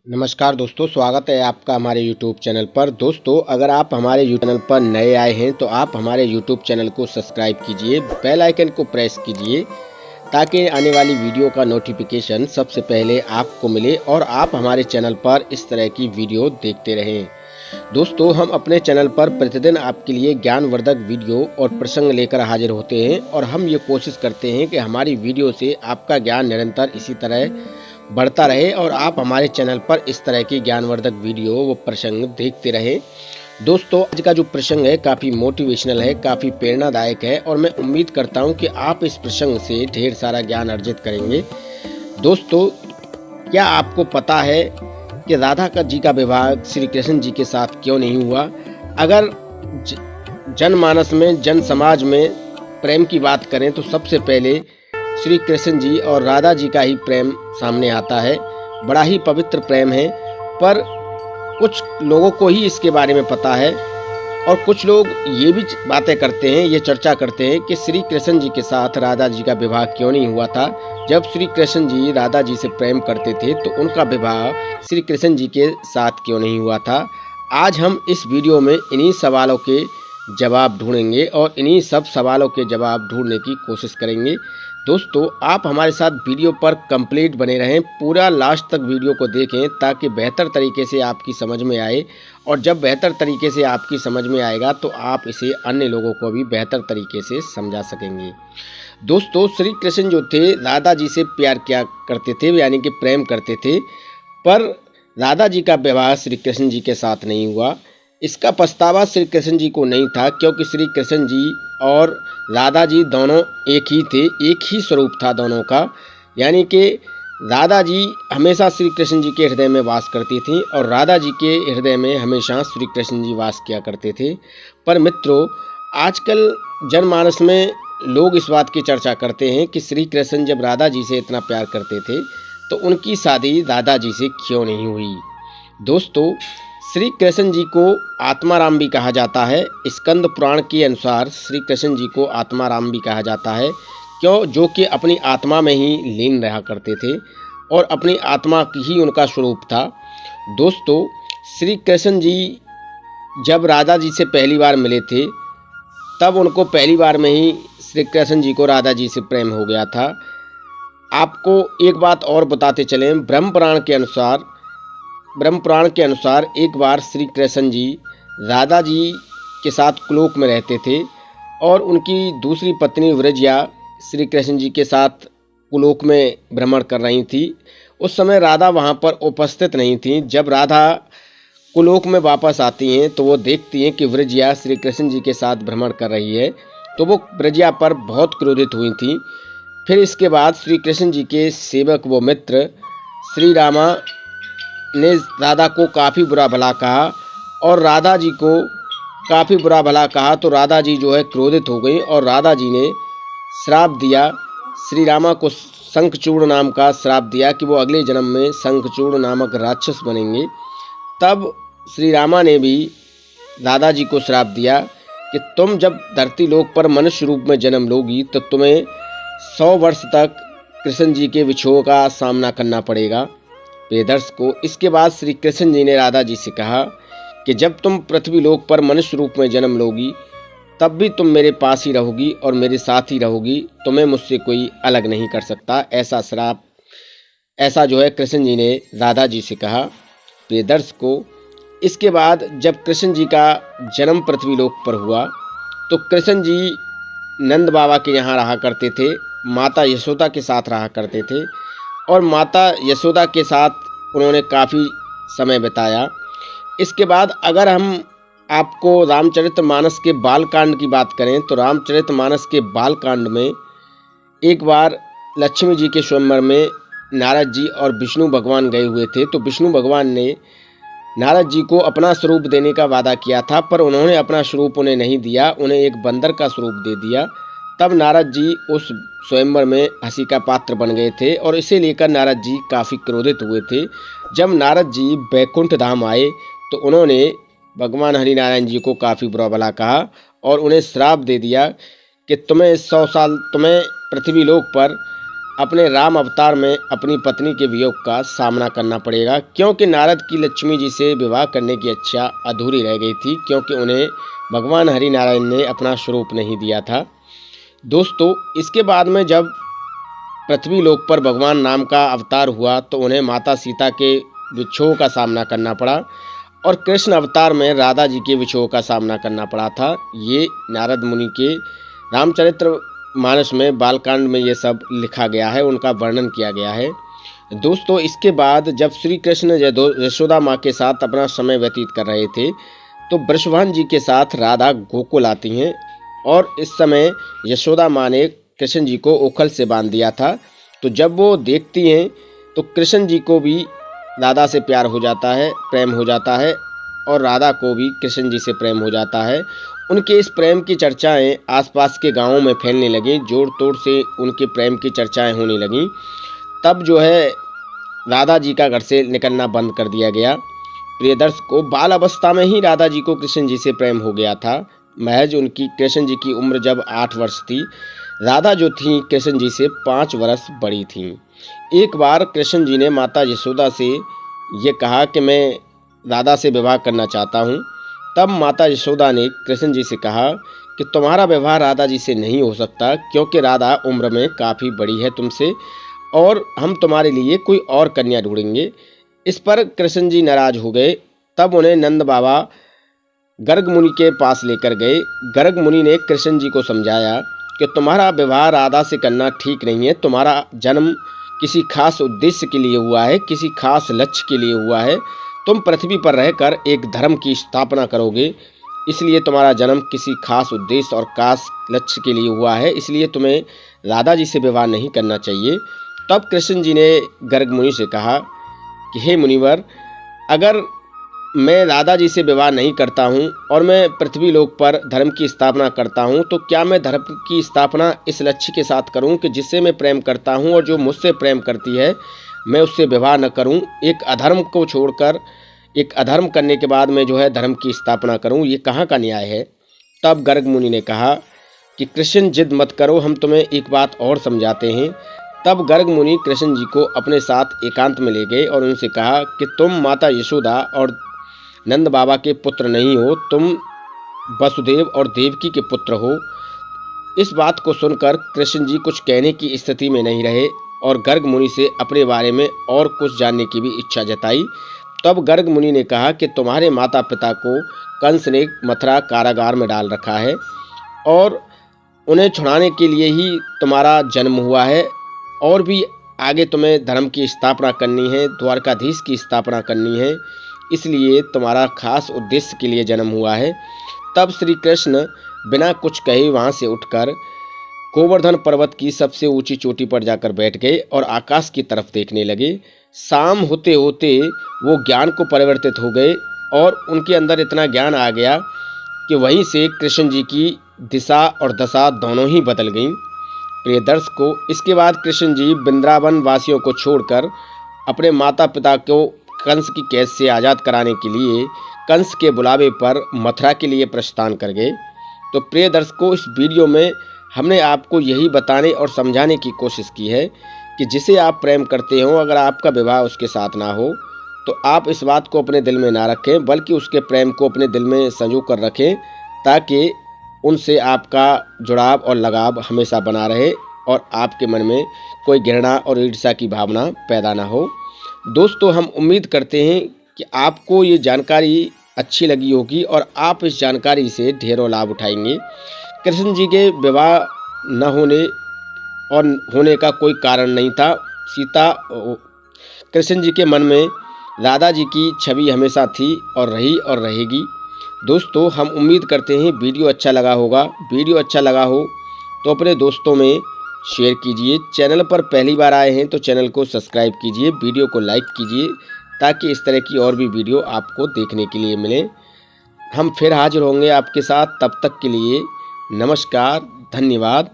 नमस्कार दोस्तों, स्वागत है आपका हमारे YouTube चैनल पर। दोस्तों, अगर आप हमारे YouTube चैनल पर नए आए हैं तो आप हमारे YouTube चैनल को सब्सक्राइब कीजिए, बेल आइकन को प्रेस कीजिए ताकि आने वाली वीडियो का नोटिफिकेशन सबसे पहले आपको मिले और आप हमारे चैनल पर इस तरह की वीडियो देखते रहें। दोस्तों, हम अपने चैनल पर प्रतिदिन आपके लिए ज्ञानवर्धक वीडियो और प्रसंग लेकर हाजिर होते हैं और हम ये कोशिश करते हैं कि हमारी वीडियो से आपका ज्ञान निरंतर इसी तरह बढ़ता रहे और आप हमारे चैनल पर इस तरह की ज्ञानवर्धक वीडियो व प्रसंग देखते रहें। दोस्तों, आज का जो प्रसंग है काफ़ी मोटिवेशनल है, काफ़ी प्रेरणादायक है और मैं उम्मीद करता हूं कि आप इस प्रसंग से ढेर सारा ज्ञान अर्जित करेंगे। दोस्तों, क्या आपको पता है कि राधा जी का विवाह श्री कृष्ण जी के साथ क्यों नहीं हुआ? अगर जनमानस में, जन समाज में प्रेम की बात करें तो सबसे पहले श्री कृष्ण जी और राधा जी का ही प्रेम सामने आता है। बड़ा ही पवित्र प्रेम है, पर कुछ लोगों को ही इसके बारे में पता है और कुछ लोग ये भी बातें करते हैं, ये चर्चा करते हैं कि श्री कृष्ण जी के साथ राधा जी का विवाह क्यों नहीं हुआ था। जब श्री कृष्ण जी राधा जी से प्रेम करते थे तो उनका विवाह श्री कृष्ण जी के साथ क्यों नहीं हुआ था। आज हम इस वीडियो में इन्हीं सवालों के जवाब ढूंढेंगे और इन्हीं सब सवालों के जवाब ढूंढने की कोशिश करेंगे। दोस्तों, आप हमारे साथ वीडियो पर कंप्लीट बने रहें, पूरा लास्ट तक वीडियो को देखें ताकि बेहतर तरीके से आपकी समझ में आए और जब बेहतर तरीके से आपकी समझ में आएगा तो आप इसे अन्य लोगों को भी बेहतर तरीके से समझा सकेंगे। दोस्तों, श्री कृष्ण जो थे राधा जी से प्यार किया करते थे, यानी कि प्रेम करते थे, पर राधा जी का विवाह श्री कृष्ण जी के साथ नहीं हुआ। इसका पछतावा श्री कृष्ण जी को नहीं था, क्योंकि श्री कृष्ण जी और राधा जी दोनों एक ही थे, एक ही स्वरूप था दोनों का। यानी कि राधा जी हमेशा श्री कृष्ण जी के हृदय में वास करती थी और राधा जी के हृदय में हमेशा श्री कृष्ण जी वास किया करते थे। पर मित्रों, आजकल जनमानस में लोग इस बात की चर्चा करते हैं कि श्री कृष्ण जब राधा जी से इतना प्यार करते थे तो उनकी शादी राधा जी से क्यों नहीं हुई। दोस्तों, श्री कृष्ण जी को आत्माराम भी कहा जाता है। स्कंद पुराण के अनुसार श्री कृष्ण जी को आत्माराम भी कहा जाता है, जो कि अपनी आत्मा में ही लीन रहा करते थे और अपनी आत्मा की ही उनका स्वरूप था। दोस्तों, श्री कृष्ण जी जब राधा जी से पहली बार मिले थे तब उनको पहली बार में ही श्री कृष्ण जी को राधा जी से प्रेम हो गया था। आपको एक बात और बताते चलें, ब्रह्म पुराण के अनुसार एक बार श्री कृष्ण जी राधा जी के साथ कुलोक में रहते थे और उनकी दूसरी पत्नी विरजिया श्री कृष्ण जी के साथ कुलोक में भ्रमण कर रही थी। उस समय राधा वहाँ पर उपस्थित नहीं थी। जब राधा कुलोक में वापस आती हैं तो वो देखती हैं कि विरजिया श्री कृष्ण जी के साथ भ्रमण कर रही है, तो वो विरजिया पर बहुत क्रोधित हुई थी। फिर इसके बाद श्री कृष्ण जी के सेवक व मित्र श्री रामा ने राधा को काफ़ी बुरा भला कहा और राधा जी को काफ़ी बुरा भला कहा, तो राधा जी जो है क्रोधित हो गई और राधा जी ने श्राप दिया, श्री रामा को शंखचूड़ नाम का श्राप दिया कि वो अगले जन्म में शंखचूड़ नामक राक्षस बनेंगे। तब श्री रामा ने भी राधा जी को श्राप दिया कि तुम जब धरती लोक पर मनुष्य रूप में जन्म लोगी तो तुम्हें 100 वर्ष तक कृष्ण जी के विछोह का सामना करना पड़ेगा। प्रिय दर्शकों, इसके बाद श्री कृष्ण जी ने राधा जी से कहा कि जब तुम पृथ्वी लोक पर मनुष्य रूप में जन्म लोगी तब भी तुम मेरे पास ही रहोगी और मेरे साथ ही रहोगी, तुम्हें मुझसे कोई अलग नहीं कर सकता। ऐसा जो है कृष्ण जी ने राधा जी से कहा। प्रिय दर्शकों, इसके बाद जब कृष्ण जी का जन्म पृथ्वी लोक पर हुआ तो कृष्ण जी नंद बाबा के यहाँ रहा करते थे, माता यशोदा के साथ रहा करते थे और माता यशोदा के साथ उन्होंने काफ़ी समय बिताया। इसके बाद अगर हम आपको रामचरितमानस के बालकांड की बात करें तो रामचरितमानस के बालकांड में एक बार लक्ष्मी जी के स्वयंवर में नारद जी और विष्णु भगवान गए हुए थे, तो विष्णु भगवान ने नारद जी को अपना स्वरूप देने का वादा किया था, पर उन्होंने अपना स्वरूप उन्हें नहीं दिया, उन्हें एक बंदर का स्वरूप दे दिया। तब नारद जी उस स्वयंवर में हंसी का पात्र बन गए थे और इसे लेकर नारद जी काफ़ी क्रोधित हुए थे। जब नारद जी बैकुंठ धाम आए तो उन्होंने भगवान हरिनारायण जी को काफ़ी बुरा भला कहा और उन्हें श्राप दे दिया कि तुम्हें 100 साल तुम्हें पृथ्वी लोक पर अपने राम अवतार में अपनी पत्नी के वियोग का सामना करना पड़ेगा, क्योंकि नारद की लक्ष्मी जी से विवाह करने की इच्छा अधूरी रह गई थी, क्योंकि उन्हें भगवान हरि नारायण ने अपना स्वरूप नहीं दिया था। दोस्तों, इसके बाद में जब पृथ्वी लोक पर भगवान राम का अवतार हुआ तो उन्हें माता सीता के विक्षोभ का सामना करना पड़ा और कृष्ण अवतार में राधा जी के विक्षोभ का सामना करना पड़ा था। ये नारद मुनि के रामचरित्र मानस में बालकांड में ये सब लिखा गया है, उनका वर्णन किया गया है। दोस्तों, इसके बाद जब श्री कृष्ण यशोदा माँ के साथ अपना समय व्यतीत कर रहे थे तो वृषभान जी के साथ राधा गोकुल आती हैं और इस समय यशोदा माँ ने कृष्ण जी को ओखल से बांध दिया था। तो जब वो देखती हैं तो कृष्ण जी को भी राधा से प्यार हो जाता है, प्रेम हो जाता है और राधा को भी कृष्ण जी से प्रेम हो जाता है। उनके इस प्रेम की चर्चाएं आसपास के गांवों में फैलने लगी, जोर तोड़ से उनके प्रेम की चर्चाएं होने लगीं। तब जो है राधा जी का घर से निकलना बंद कर दिया गया। प्रियदर्श को बाल अवस्था में ही राधा जी को कृष्ण जी से प्रेम हो गया था। महज उनकी कृष्ण जी की उम्र जब 8 वर्ष थी, राधा जो थी कृष्ण जी से 5 वर्ष बड़ी थीं। एक बार कृष्ण जी ने माता यशोदा से ये कहा कि मैं राधा से विवाह करना चाहता हूँ। तब माता यशोदा ने कृष्ण जी से कहा कि तुम्हारा विवाह राधा जी से नहीं हो सकता, क्योंकि राधा उम्र में काफ़ी बड़ी है तुमसे और हम तुम्हारे लिए कोई और कन्या ढूंढेंगे। इस पर कृष्ण जी नाराज हो गए। तब उन्हें नंद बाबा गर्ग मुनि के पास लेकर गए। गर्ग मुनि ने कृष्ण जी को समझाया कि तुम्हारा विवाह राधा से करना ठीक नहीं है। तुम्हारा जन्म किसी खास उद्देश्य के लिए हुआ है, किसी खास लक्ष्य के लिए हुआ है। तुम पृथ्वी पर रहकर एक धर्म की स्थापना करोगे, इसलिए तुम्हारा जन्म किसी खास उद्देश्य और खास लक्ष्य के लिए हुआ है, इसलिए तुम्हें राधा जी से विवाह नहीं करना चाहिए। तब कृष्ण जी ने गर्ग मुनि से कहा कि हे मुनिवर, अगर मैं राधा जी से विवाह नहीं करता हूँ और मैं पृथ्वी लोक पर धर्म की स्थापना करता हूँ, तो क्या मैं धर्म की स्थापना इस लक्ष्य के साथ करूँ कि जिससे मैं प्रेम करता हूँ और जो मुझसे प्रेम करती है मैं उससे विवाह न करूँ, एक अधर्म को छोड़कर एक अधर्म करने के बाद मैं जो है धर्म की स्थापना करूँ, ये कहाँ का न्याय है। तब गर्ग मुनि ने कहा कि कृष्ण जिद मत करो, हम तुम्हें एक बात और समझाते हैं। तब गर्ग मुनि कृष्ण जी को अपने साथ एकांत में ले गए और उनसे कहा कि तुम माता यशोदा और नंद बाबा के पुत्र नहीं हो, तुम वसुदेव और देवकी के पुत्र हो। इस बात को सुनकर कृष्ण जी कुछ कहने की स्थिति में नहीं रहे और गर्ग मुनि से अपने बारे में और कुछ जानने की भी इच्छा जताई। तब गर्ग मुनि ने कहा कि तुम्हारे माता पिता को कंस ने मथुरा कारागार में डाल रखा है और उन्हें छुड़ाने के लिए ही तुम्हारा जन्म हुआ है और भी आगे तुम्हें धर्म की स्थापना करनी है, द्वारकाधीश की स्थापना करनी है, इसलिए तुम्हारा खास उद्देश्य के लिए जन्म हुआ है। तब श्री कृष्ण बिना कुछ कहे वहाँ से उठकर गोवर्धन पर्वत की सबसे ऊंची चोटी पर जाकर बैठ गए और आकाश की तरफ देखने लगे। शाम होते होते वो ज्ञान को परिवर्तित हो गए और उनके अंदर इतना ज्ञान आ गया कि वहीं से कृष्ण जी की दिशा और दशा दोनों ही बदल गईं। प्रिय दर्शक को इसके बाद कृष्ण जी वृंदावन वासियों को छोड़कर अपने माता पिता को कंस की कैद से आज़ाद कराने के लिए कंस के बुलावे पर मथुरा के लिए प्रस्थान कर गए। तो प्रिय दर्शकों, इस वीडियो में हमने आपको यही बताने और समझाने की कोशिश की है कि जिसे आप प्रेम करते हो, अगर आपका विवाह उसके साथ ना हो तो आप इस बात को अपने दिल में ना रखें, बल्कि उसके प्रेम को अपने दिल में संजो कर रखें, ताकि उनसे आपका जुड़ाव और लगाव हमेशा बना रहे और आपके मन में कोई घृणा और ईर्ष्या की भावना पैदा ना हो। दोस्तों, हम उम्मीद करते हैं कि आपको ये जानकारी अच्छी लगी होगी और आप इस जानकारी से ढेरों लाभ उठाएंगे। कृष्ण जी के विवाह न होने और होने का कोई कारण नहीं था। कृष्ण जी के मन में राधा जी की छवि हमेशा थी और रही और रहेगी। दोस्तों, हम उम्मीद करते हैं वीडियो अच्छा लगा होगा। वीडियो अच्छा लगा हो तो अपने दोस्तों में शेयर कीजिए। चैनल पर पहली बार आए हैं तो चैनल को सब्सक्राइब कीजिए, वीडियो को लाइक कीजिए, ताकि इस तरह की और भी वीडियो आपको देखने के लिए मिले। हम फिर हाजिर होंगे आपके साथ, तब तक के लिए नमस्कार, धन्यवाद।